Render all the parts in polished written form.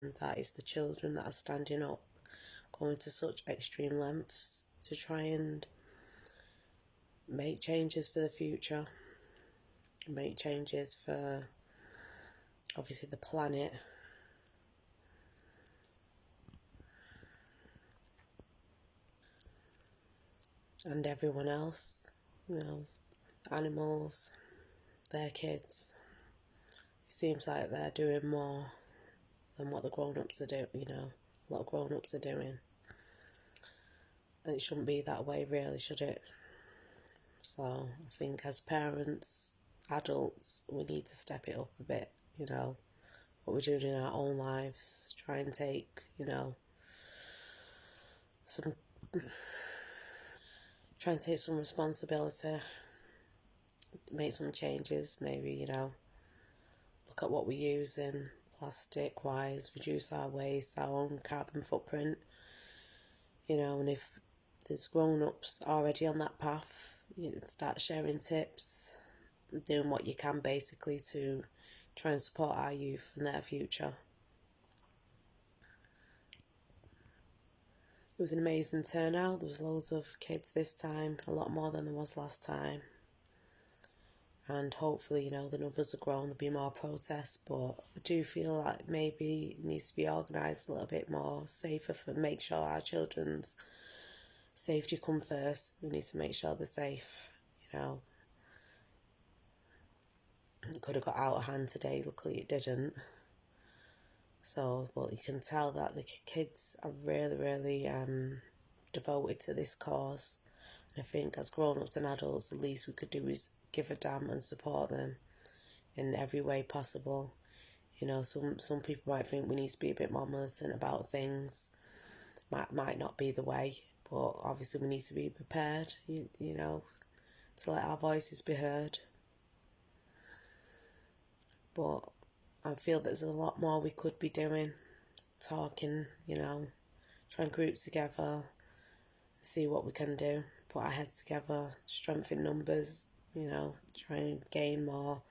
that is the children that are standing up, going to such extreme lengths to try and make changes for the future, make changes for obviously the planet. And everyone else, animals, their kids. It seems like they're doing more than what the grown-ups are doing, a lot of grown-ups are doing. And it shouldn't be that way really, should it? So I think as parents, adults, we need to step it up a bit, what we're doing in our own lives. Try and take, some try and take some responsibility, make some changes, maybe, look at what we're using, plastic wise, reduce our waste, our own carbon footprint, and if there's grown-ups already on that path, start sharing tips, doing what you can basically to try and support our youth and their future. It was an amazing turnout. There was loads of kids this time, a lot more than there was last time. And hopefully, the numbers have grown, there'll be more protests, but I do feel like maybe it needs to be organised a little bit more, safer, for make sure our children's safety come first. We need to make sure they're safe, It could have got out of hand today, luckily it didn't. So, but you can tell that the kids are really, really devoted to this cause. And I think as grown-ups and adults, the least we could do is give a damn and support them in every way possible. Some people might think we need to be a bit more militant about things. Might not be the way, but obviously we need to be prepared, to let our voices be heard. But I feel there's a lot more we could be doing, talking, trying to group together, see what we can do, put our heads together, strengthen numbers, try and gain more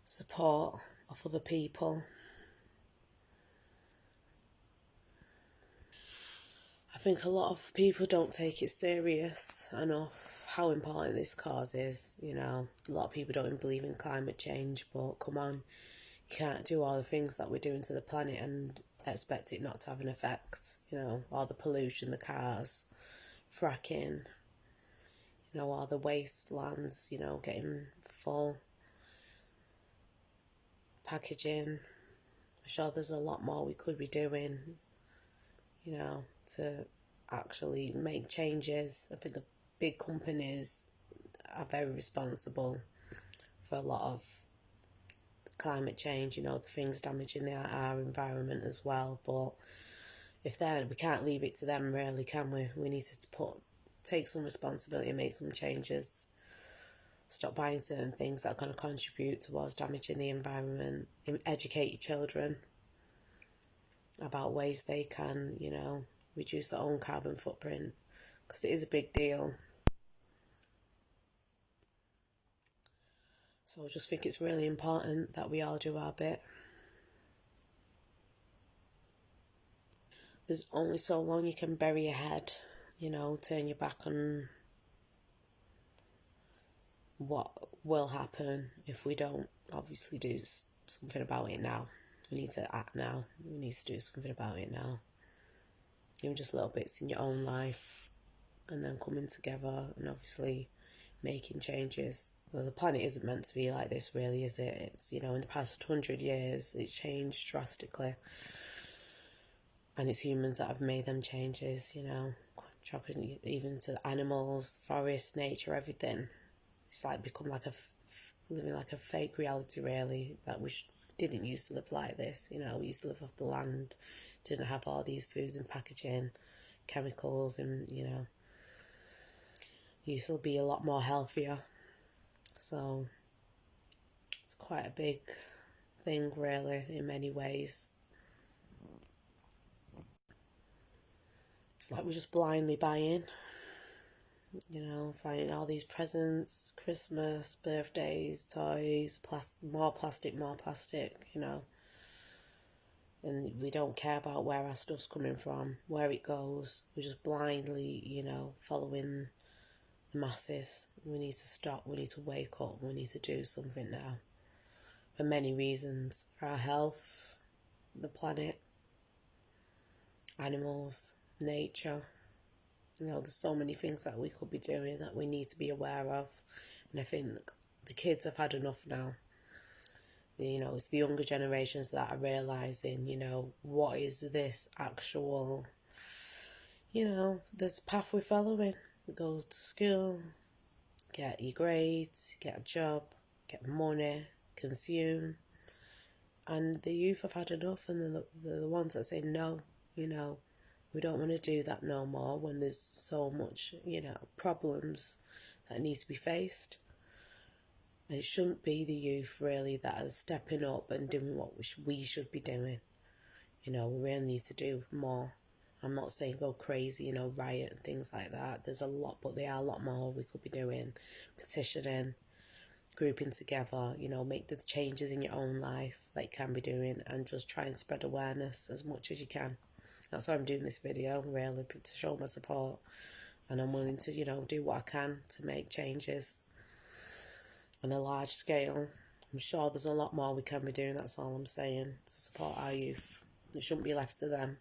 support of other people. I think a lot of people don't take it serious enough how important this cause is. A lot of people don't believe in climate change, but come on, you can't do all the things that we're doing to the planet and expect it not to have an effect. All the pollution, the cars, fracking, all the wastelands, getting full, packaging. I'm sure there's a lot more we could be doing, to actually make changes. I think the big companies are very responsible for a lot of climate change, the things damaging our environment as well. But we can't leave it to them really, can we? We need to take some responsibility and make some changes. Stop buying certain things that are going to contribute towards damaging the environment. Educate your children about ways they can, reduce their own carbon footprint, because it is a big deal. So I just think it's really important that we all do our bit. There's only so long you can bury your head, turn your back on what will happen if we don't obviously do something about it now. We need to act now. We need to do something about it now. Even just little bits in your own life, and then coming together and obviously making changes. Well, the planet isn't meant to be like this really, is it? It's, in the past 100 years it's changed drastically, and it's humans that have made them changes, dropping even to the animals, forest, nature, everything. It's like become like living like a fake reality really, that we didn't used to live like this. We used to live off the land, didn't have all these foods and packaging, chemicals, and used to be a lot more healthier. So it's quite a big thing really in many ways. It's like we're just blindly buying, You know, finding all these presents, Christmas, birthdays, toys, more plastic, you know. And we don't care about where our stuff's coming from, where it goes. We're just blindly, you know, following the masses. We need to stop, we need to wake up, we need to do something now. For many reasons. For our health, the planet, animals, nature. You know, there's so many things that we could be doing that we need to be aware of. And I think the kids have had enough now. You know, it's the younger generations that are realising, you know, what is this actual, you know, this path we're following. We go to school, get your grades, get a job, get money, consume. And the youth have had enough, and they're the ones that say, no, you know, we don't want to do that no more, when there's so much, you know, problems that need to be faced. And it shouldn't be the youth, really, that are stepping up and doing what we should be doing. You know, we really need to do more. I'm not saying go crazy, you know, riot and things like that. There's a lot, but there are a lot more we could be doing. Petitioning, grouping together, you know, make the changes in your own life that you can be doing, and just try and spread awareness as much as you can. That's why I'm doing this video, really, to show my support. And I'm willing to, you know, do what I can to make changes on a large scale. I'm sure there's a lot more we can be doing, that's all I'm saying, to support our youth. It shouldn't be left to them.